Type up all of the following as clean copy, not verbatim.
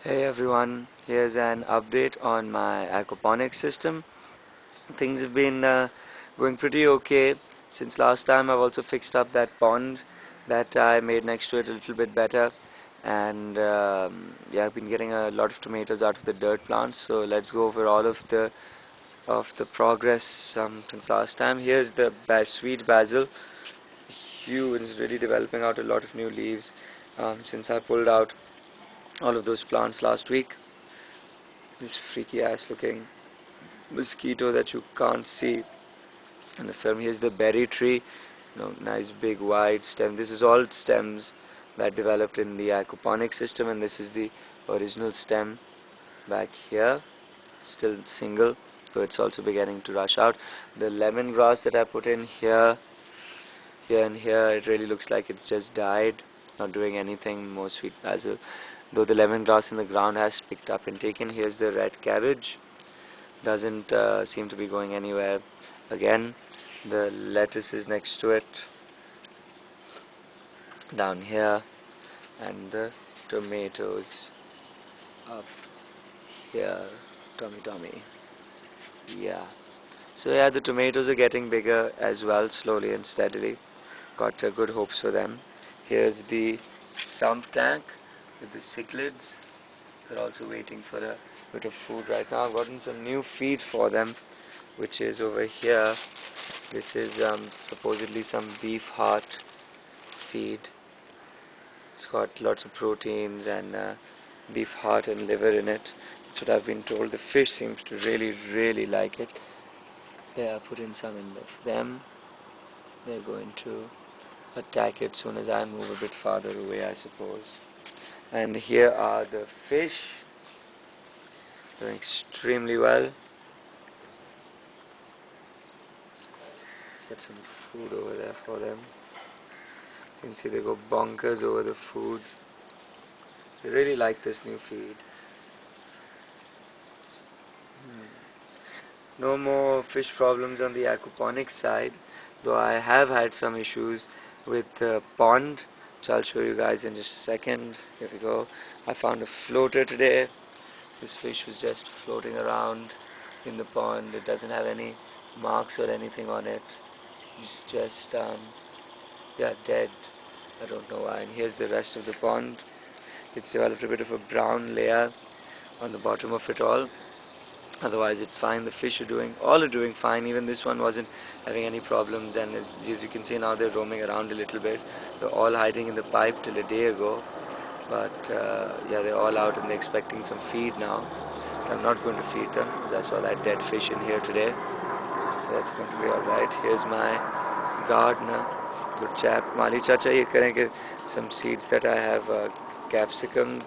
Hey everyone, here's an update on my aquaponics system. Things have been going pretty okay since last time. I've also fixed up that pond that I made next to it a little bit better, and yeah, I've been getting a lot of tomatoes out of the dirt plants. So let's go over all of the progress since last time. Here's the sweet basil. Hue is really developing out a lot of new leaves since I pulled out all of those plants last week. This freaky ass looking mosquito that you can't see in the film. Here's the berry tree, nice big wide stem. This is all stems that developed in the aquaponic system, and this is the original stem back here, still single, so it's also beginning to rush out. The lemongrass that I put in here, and here, it really looks like it's just died, not doing anything. More sweet basil, though the lemongrass in the ground has picked up and taken. Here's the red cabbage, doesn't seem to be going anywhere. Again, the lettuce is next to it down here, and the tomatoes up here. Tommy, yeah. So yeah, the tomatoes are getting bigger as well, slowly and steadily. Got good hopes for them. Here's the sump tank with the cichlids. They're also waiting for a bit of food right now. I've gotten some new feed for them, which is over here. This is supposedly some beef heart feed. It's got lots of proteins and beef heart and liver in it. That's what I've been told. The fish seems to really like it. Yeah, I put in some in them. They're going to attack it soon as I move a bit farther away, I suppose. And here are the fish, doing extremely well. Get some food over there for them. You can see they go bonkers over the food. They really like this new feed. No more fish problems on the aquaponics side, though I have had some issues with the pond, which I'll show you guys in just a second. Here we go. I found a floater today. This fish was just floating around in the pond. It doesn't have any marks or anything on it. It's just yeah, dead. I don't know why. And here's the rest of the pond. It's developed a bit of a brown layer on the bottom of it all. Otherwise it's fine. The fish all are doing fine. Even this one wasn't having any problems, and as you can see now, they're roaming around a little bit. They're all hiding in the pipe till a day ago, but yeah, they're all out and they're expecting some feed now. I'm not going to feed them because I saw that dead fish in here today, so that's going to be alright. Here's my gardener, good chap. Mali Chacha, ye karenge some seeds that I have, capsicums.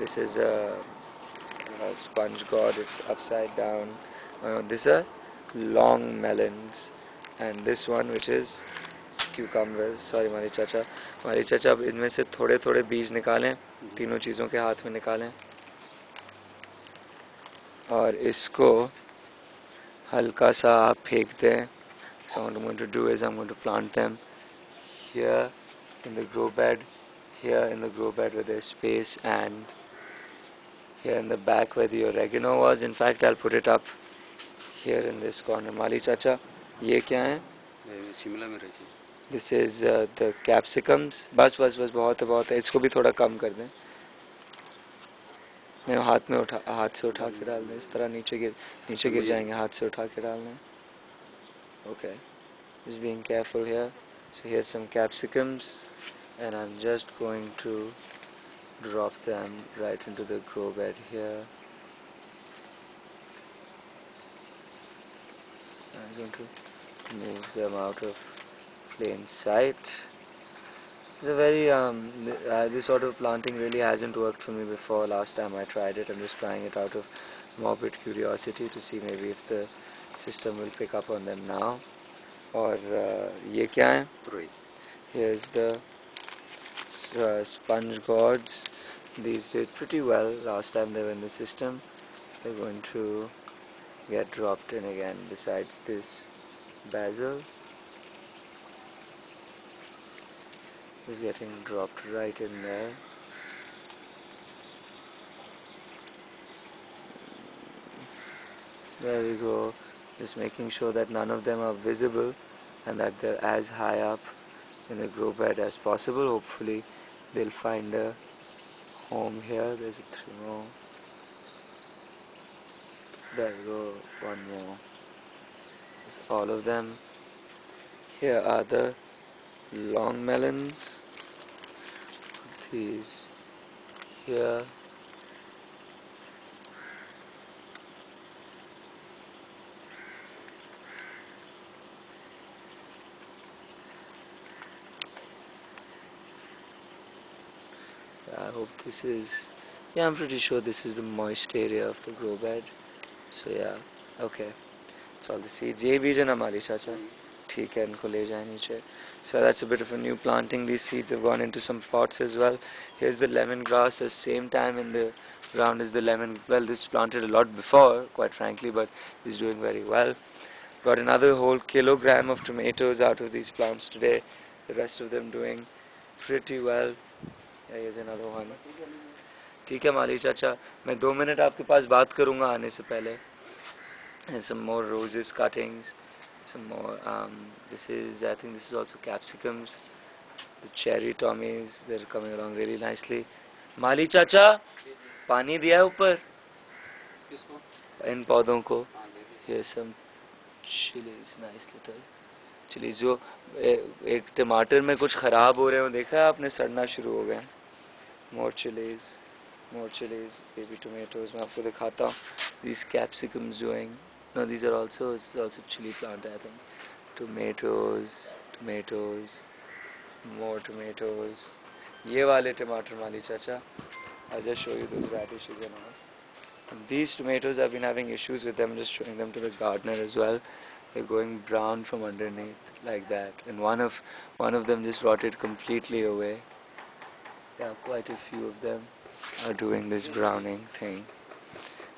This is a sponge gourd, it's upside down. These are long melons, and this one, which is cucumbers. Sorry Mali Chacha, अब इनमें से थोड़े थोड़े बीज निकालें, तीनों चीज़ों के हाथ में निकालें, और इसको हल्का सा आप फेंक दें. So what I'm going to do is I'm going to plant them here in the grow bed, here in the grow bed where there's space, and here in the back where the oregano was. In fact, I'll put it up here in this corner. Mali Chacha, ये क्या है? शिमला मिर्च. This is the capsicums. बस बहुत है. इसको भी थोड़ा कम कर दें. नहीं, हाथ से उठा के डाल दें. इस तरह नीचे गिर जाएंगे. हाथ से उठा के डालना है. Okay. Just being careful here. So here's some capsicums, and I'm just going to drop them right into the grow bed here. I'm going to move them out of plain sight. It's a very this sort of planting really hasn't worked for me before. Last time I tried it, I'm just trying it out of morbid curiosity to see maybe if the system will pick up on them now. और ये क्या है? Here's the sponge gourds. These did pretty well last time they were in the system. They're going to get dropped in again. Besides this basil is getting dropped right in there. There we go. Just making sure that none of them are visible and that they're as high up in the grow bed as possible. Hopefully they'll find a home here. There's a 3 more. There we go. 1 more. That's all of them. Here are the long melons. These here. I hope this is, yeah, I'm pretty sure this is the moist area of the grow bed. So yeah, okay. It's all the seeds. ये बीज है ना माली चाचा? ठीक है, इनको ले जाए नीचे. So that's a bit of a new planting. These seeds have gone into some pots as well. Here's the lemongrass. The same time in the ground is the lemon. Well, this planted a lot before, quite frankly, but it's doing very well. Got another whole kilogram of tomatoes out of these plants today. The rest of them doing pretty well. Yeah, here's another one. ठीक है माली चाचा, मैं 2 minute आपके पास बात करूँगा आने से पहले. And some more roses cuttings, some more. This is, I think this is also capsicums. The cherry tommies, they're coming along really nicely. माली चाचा, पानी दिया है ऊपर इन पौधों को. Here's some chilies, nice little chilies. जो एक टमाटर में कुछ खराब हो रहे हो देखा है आपने, सड़ना शुरू हो गए. More chilies, baby tomatoes. मैं आपको दिखाता हूँ. These capsicums doing. No, these are also, it's also chili plant, I think. Tomatoes, more tomatoes. ये वाले टमाटर माली चाचा. I'll just show you those radishes and all. And these tomatoes, I've been having issues with them. Just showing them to the gardener as well. They're going brown from underneath like that, and one of them just rotted completely away. Yeah, quite a few of them are doing this browning thing,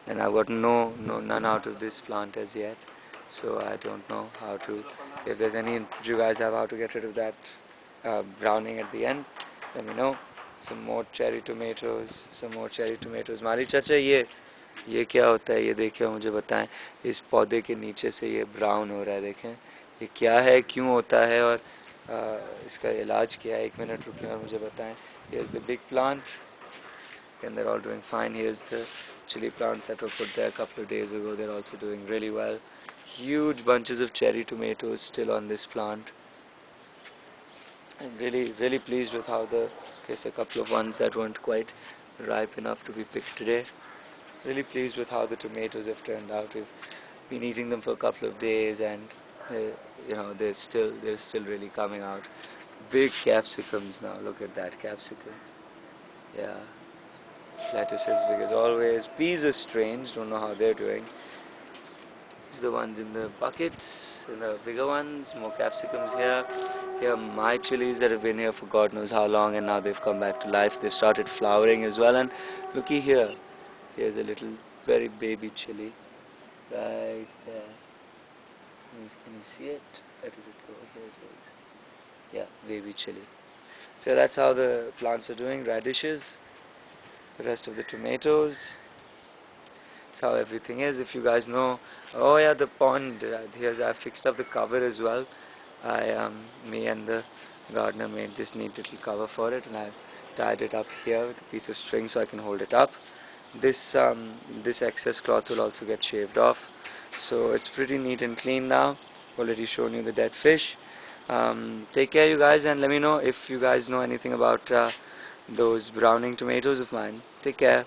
and I've got none out of this plant as yet, so I don't know how to. If there's any input you guys have how to get rid of that browning at the end, let me know. Some more cherry tomatoes. माली चाचा, ये क्या होता है? ये देखिए, मुझे बताएं. इस पौधे के नीचे से ये ब्राउन हो रहा है. देखें ये क्या है, क्यों होता है, और इसका इलाज क्या है? 1 मिनट रुकिए और मुझे बताएं. Here's the big plant, and they're all doing fine. Here's the chili plants that were put there a couple of days ago. They're also doing really well. Huge bunches of cherry tomatoes still on this plant. I'm really pleased with how there's a couple of ones that weren't quite ripe enough to be picked today. Really pleased with how the tomatoes have turned out. We've been eating them for a couple of days, and they're still really coming out. Big capsicums now. Look at that capsicum. Yeah. Lettuce is big as always. Peas are strange. Don't know how they're doing. These are the ones in the buckets, and the bigger ones. More capsicums here. Here are my chilies that have been here for God knows how long, and now they've come back to life. They've started flowering as well. And looky here. Here's a little very baby chili right there. Can you see it? Where did it go? Here it is. Yeah, baby chili. So that's how the plants are doing. Radishes, the rest of the tomatoes. That's how everything is. If you guys know, oh yeah, the pond. Here's, I fixed up the cover as well. Me and the gardener made this neat little cover for it, and I tied it up here with a piece of string so I can hold it up. This excess cloth will also get shaved off, so it's pretty neat and clean now. Already shown you the dead fish. Take care, you guys, and let me know if you guys know anything about those browning tomatoes of mine. Take care.